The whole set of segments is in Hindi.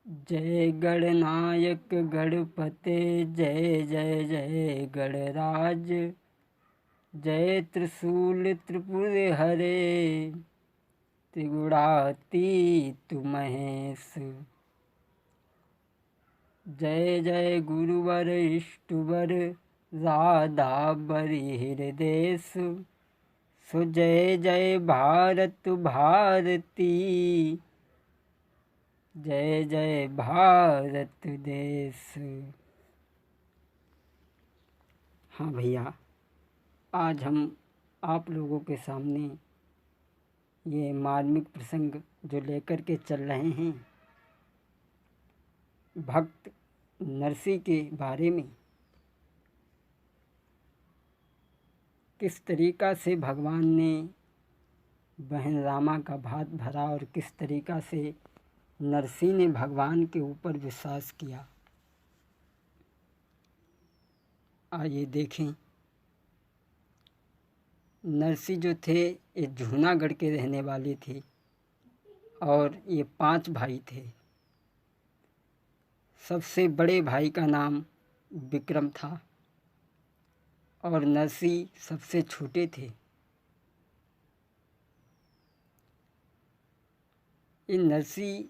जय गणनायक गणपते जय जय जय गणराज। जय त्रिशूल त्रिपुर हरे त्रिगुणातीत महेश। जय जय गुरुवर इष्टवर राधा बरि हृदेश। सो जय जय भारत भारती जय जय भारत देश। हाँ भैया, आज हम आप लोगों के सामने ये मार्मिक प्रसंग जो लेकर के चल रहे हैं भक्त नरसी के बारे में, किस तरीक़ा से भगवान ने बहन रामा का भात भरा और किस तरीक़ा से नरसी ने भगवान के ऊपर विश्वास किया। आइए देखें। नरसी जो थे ये जूनागढ़ के रहने वाले थे और ये 5 भाई थे। सबसे बड़े भाई का नाम विक्रम था और नरसी सबसे छोटे थे। ये नरसी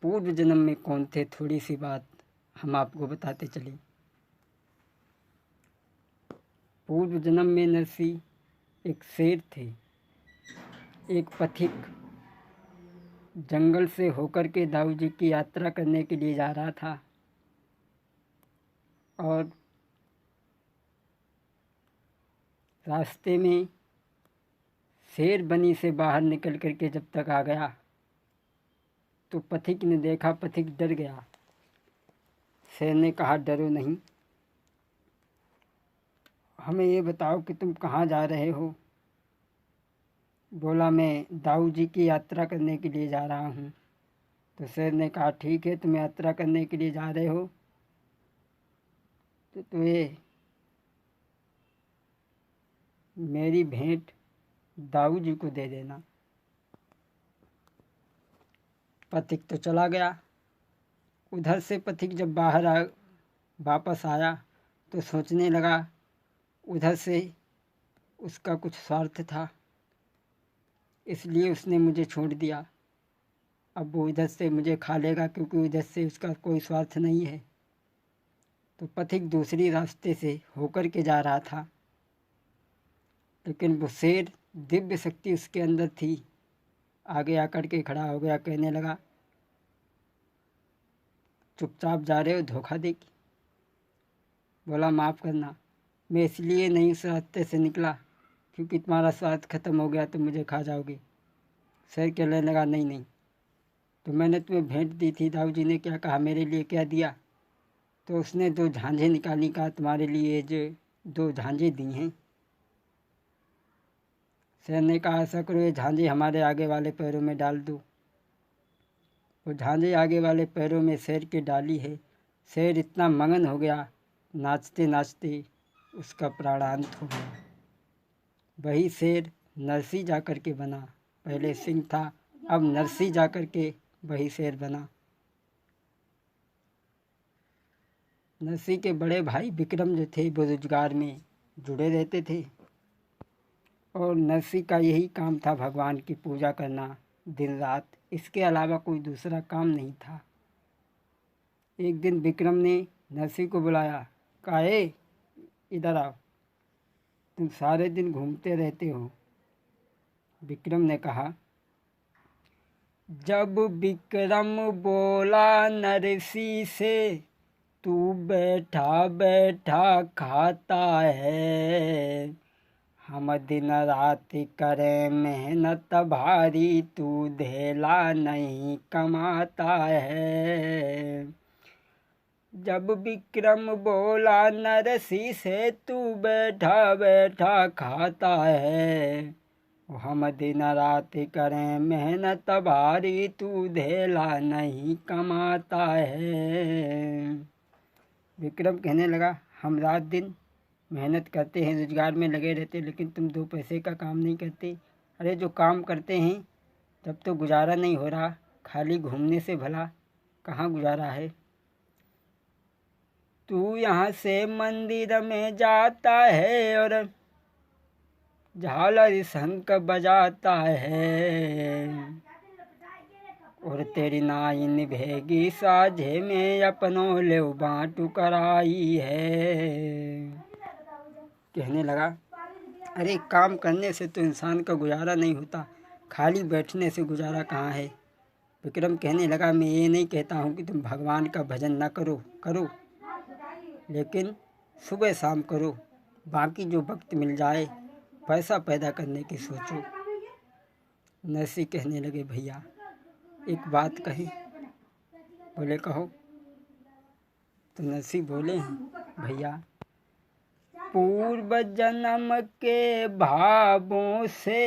पूर्व जन्म में कौन थे, थोड़ी सी बात हम आपको बताते चले। पूर्व जन्म में नरसी एक शेर थे। एक पथिक जंगल से होकर के दाऊ जी की यात्रा करने के लिए जा रहा था और रास्ते में शेर बनी से बाहर निकल करके जब तक आ गया तो पथिक ने देखा, पथिक डर गया। शेर ने कहा, डरो नहीं, हमें ये बताओ कि तुम कहाँ जा रहे हो। बोला, मैं दाऊ जी की यात्रा करने के लिए जा रहा हूँ। तो शेर ने कहा, ठीक है, तुम यात्रा करने के लिए जा रहे हो तो तुम्हें मेरी भेंट दाऊ जी को दे देना। पथिक तो चला गया। उधर से पथिक जब वापस आया तो सोचने लगा, उधर से उसका कुछ स्वार्थ था इसलिए उसने मुझे छोड़ दिया। अब वो इधर से मुझे खा लेगा क्योंकि उधर से उसका कोई स्वार्थ नहीं है। तो पथिक दूसरी रास्ते से होकर के जा रहा था, लेकिन वो शेर दिव्य शक्ति उसके अंदर थी। आगे आकर के खड़ा हो गया, कहने लगा, चुपचाप जा रहे हो, धोखा देगी। बोला, माफ़ करना, मैं इसलिए नहीं उस रास्ते से निकला क्योंकि तुम्हारा स्वार्थ खत्म हो गया तो मुझे खा जाओगे। शेर कहने लगा, नहीं नहीं, तो मैंने तुम्हें भेंट दी थी, दाऊ जी ने क्या कहा, मेरे लिए क्या दिया। तो उसने 2 झांझें निकाली, कहा तुम्हारे लिए जो 2 झांझें दी हैं। शेर ने कहा, ऐसा करो, ये झांझें हमारे आगे वाले पैरों में डाल दो। वो झांझें आगे वाले पैरों में शेर के डाली है। शेर इतना मगन हो गया, नाचते नाचते उसका प्राणांत हो गया। वही शेर नरसी जाकर के बना। पहले सिंह था, अब नरसी जाकर के वही शेर बना। नरसी के बड़े भाई विक्रम जो थे वो रोजगार में जुड़े रहते थे और नरसी का यही काम था भगवान की पूजा करना दिन रात, इसके अलावा कोई दूसरा काम नहीं था। एक दिन विक्रम ने नरसी को बुलाया, कहा, इधर आओ, तुम सारे दिन घूमते रहते हो। विक्रम ने कहा, जब विक्रम बोला नरसी से, तू बैठा बैठा खाता है, हम दिन रात करें मेहनत भारी, तू धेला नहीं कमाता है। जब विक्रम बोला नरसी से, तू बैठा बैठा खाता है, हम दिन रात करें मेहनत भारी, तू धेला नहीं कमाता है। विक्रम कहने लगा, हम रात दिन मेहनत करते हैं, रोजगार में लगे रहते, लेकिन तुम 2 पैसे का काम नहीं करते। अरे जो काम करते हैं तब तो गुजारा नहीं हो रहा, खाली घूमने से भला कहाँ गुजारा है। तू यहाँ से मंदिर में जाता है और झालर शंख बजाता है, और तेरी नाई निभेगी साझे में अपनों ले बाँटू कराई है। कहने लगा, अरे काम करने से तो इंसान का गुजारा नहीं होता, खाली बैठने से गुजारा कहाँ है। विक्रम कहने लगा, मैं ये नहीं कहता हूँ कि तुम भगवान का भजन ना करो, लेकिन सुबह शाम करो, बाकी जो वक्त मिल जाए पैसा पैदा करने की सोचो। नरसी कहने लगे, भैया एक बात कही। बोले, कहो। तो नरसी बोले, भैया पूर्व जन्म के भावों से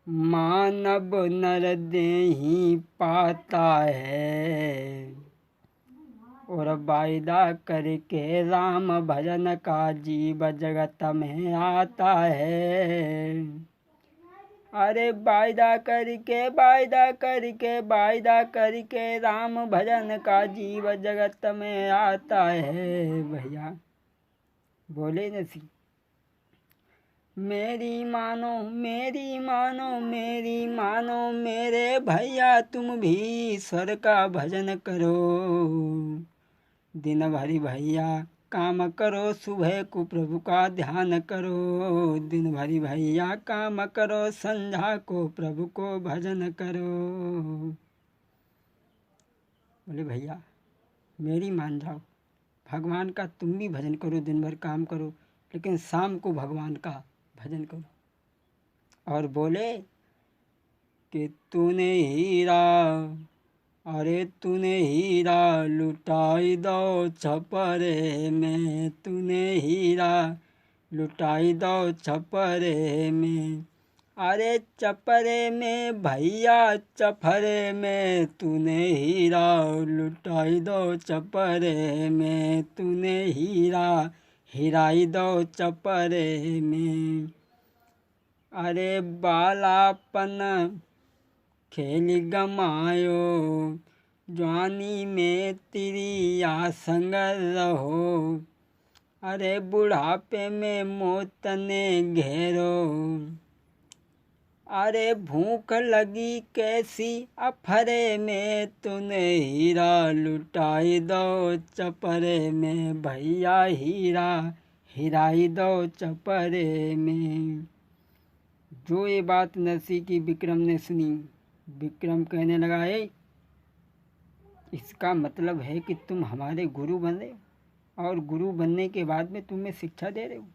मानव नर देही पाता है, और वायदा करके राम भजन का जीव जगत में आता है। अरे वायदा करके राम भजन का जीव जगत में आता है। भैया बोले नरसी, मेरी मानो मेरे भैया, तुम भी ईश्वर का भजन करो। दिन भरी भैया काम करो, सुबह को प्रभु का ध्यान करो। दिन भरी भैया काम करो, संध्या को प्रभु को भजन करो। बोले, भैया मेरी मान जाओ, भगवान का तुम भी भजन करो, दिन भर काम करो, लेकिन शाम को भगवान का भजन करो। और बोले कि तूने हीरा लुटाई दो छपरे में, तूने हीरा लुटाई दो छपरे में। अरे चपरे में भैया, चपरे में, तूने हीरा लुटाई दो चपरे में, तूने हिराई दो चपरे में। अरे बालापन खेल गमायो, जवानी में तेरी आसंग रहो। अरे बुढ़ापे में मौत ने घेरो, अरे भूख लगी कैसी अफरे में, तूने हीरा लुटाई दो चपरे में। भैया हीरा हिराई दो चपरे में। जो ये बात नरसी की विक्रम ने सुनी, विक्रम कहने लगा, इसका मतलब है कि तुम हमारे गुरु बन रहे हो, और गुरु बनने के बाद में तुम्हें शिक्षा दे रहे हो।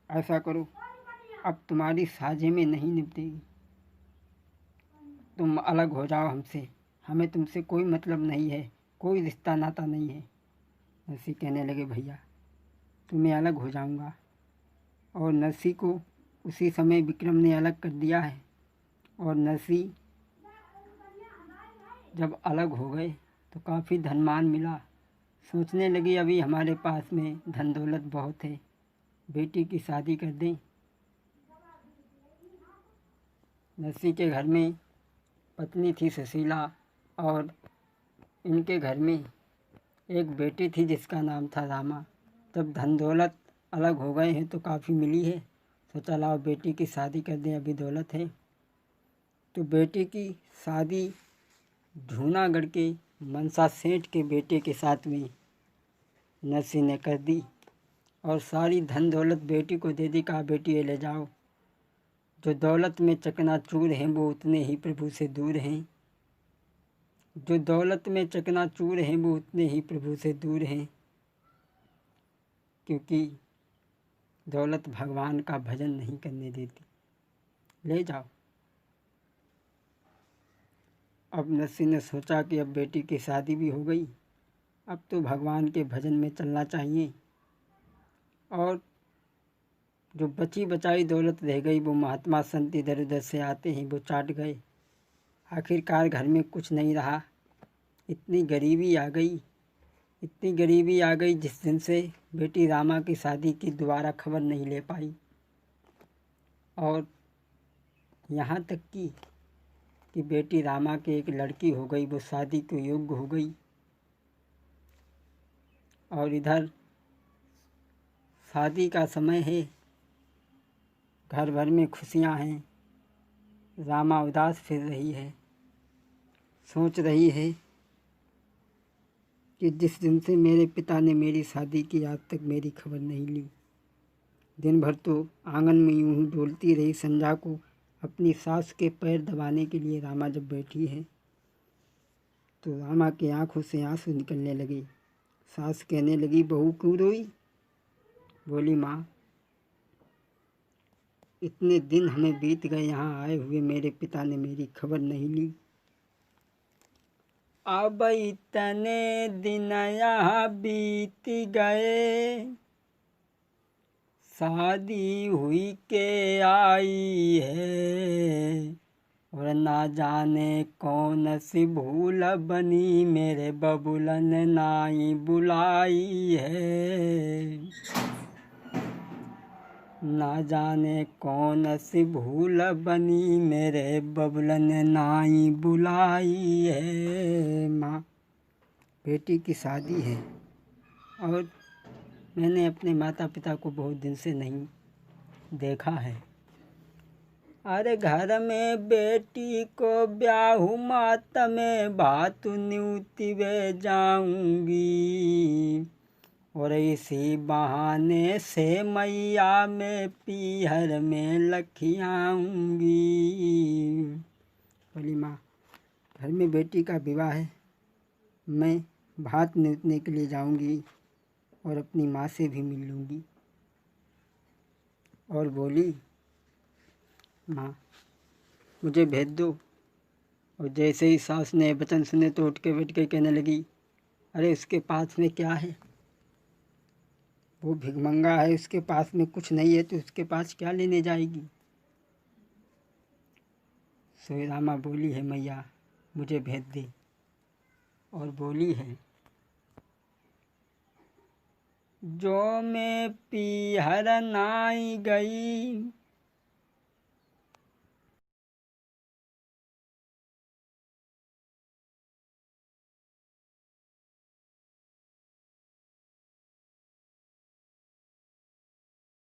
ऐसा करो, अब तुम्हारी साझे में नहीं निपटेगी, तुम अलग हो जाओ हमसे, हमें तुमसे कोई मतलब नहीं है, कोई रिश्ता नाता नहीं है। नरसी कहने लगे, भैया तो मैं अलग हो जाऊंगा। और नरसी को उसी समय विक्रम ने अलग कर दिया है। और नरसी जब अलग हो गए तो काफ़ी धनमान मिला। सोचने लगी, अभी हमारे पास में धन दौलत बहुत है, बेटी की शादी कर दें। नरसी के घर में पत्नी थी सुशीला, और इनके घर में एक बेटी थी जिसका नाम था रामा। जब धन दौलत अलग हो गए हैं तो काफ़ी मिली है, सोचा लाओ बेटी की शादी कर दें, अभी दौलत है। तो बेटी की शादी जूनागढ़ के मनसा सेठ के बेटे के साथ में नरसी ने कर दी, और सारी धन दौलत बेटी को दे दी। कहा, बेटी ये ले जाओ, जो दौलत में चकनाचूर हैं वो उतने ही प्रभु से दूर हैं, जो दौलत में चकनाचूर हैं वो उतने ही प्रभु से दूर हैं, क्योंकि दौलत भगवान का भजन नहीं करने देती, ले जाओ। अब नरसी ने सोचा कि अब बेटी की शादी भी हो गई, अब तो भगवान के भजन में चलना चाहिए, और जो बची बचाई दौलत रह गई वो महात्मा संत इधर उधर से आते हैं वो चाट गए। आखिरकार घर में कुछ नहीं रहा। इतनी गरीबी आ गई जिस दिन से बेटी रामा की शादी की दोबारा खबर नहीं ले पाई। और यहाँ तक कि कि बेटी रामा की एक लड़की हो गई, वो शादी के योग्य हो गई। और इधर शादी का समय है, घर भर में खुशियां हैं। रामा उदास फिर रही है, सोच रही है कि जिस दिन से मेरे पिता ने मेरी शादी की आज तक मेरी खबर नहीं ली। दिन भर तो आंगन में यूं ही डोलती रही। संध्या को अपनी सास के पैर दबाने के लिए रामा जब बैठी है तो रामा की आंखों से आंसू निकलने लगे। सास कहने लगी, बहू क्यों रोई? बोली, माँ, इतने दिन हमें बीत गए यहाँ आए हुए, मेरे पिता ने मेरी खबर नहीं ली। अब इतने दिन यहाँ बीत गए, शादी हुई के आई है, और ना जाने कौन सी भूल बनी, मेरे बबुलन नाई बुलाई है। ना जाने कौन सी भूल बनी, मेरे बबुलन नाई बुलाई है। माँ, बेटी की शादी है और मैंने अपने माता पिता को बहुत दिन से नहीं देखा है। अरे घर में बेटी को ब्याहू मात में बात न्यूती वे जाऊंगी, और इसी बहाने से मैया में पीहर में लखियाऊंगी। बोली, माँ, घर में बेटी का विवाह है, मैं भात न्यूतने के लिए जाऊंगी और अपनी माँ से भी मिल लूँगी। और बोली, माँ, मुझे भेज दो। और जैसे ही सास ने वचन सुने तो उठ के बैठ के कहने लगी, अरे उसके पास में क्या है? वो भिखमंगा है, उसके पास में कुछ नहीं है तो उसके पास क्या लेने जाएगी? सो रामा बोली है, मैया मुझे भेज दे। और बोली है, जो मैं पीहर नाई गई,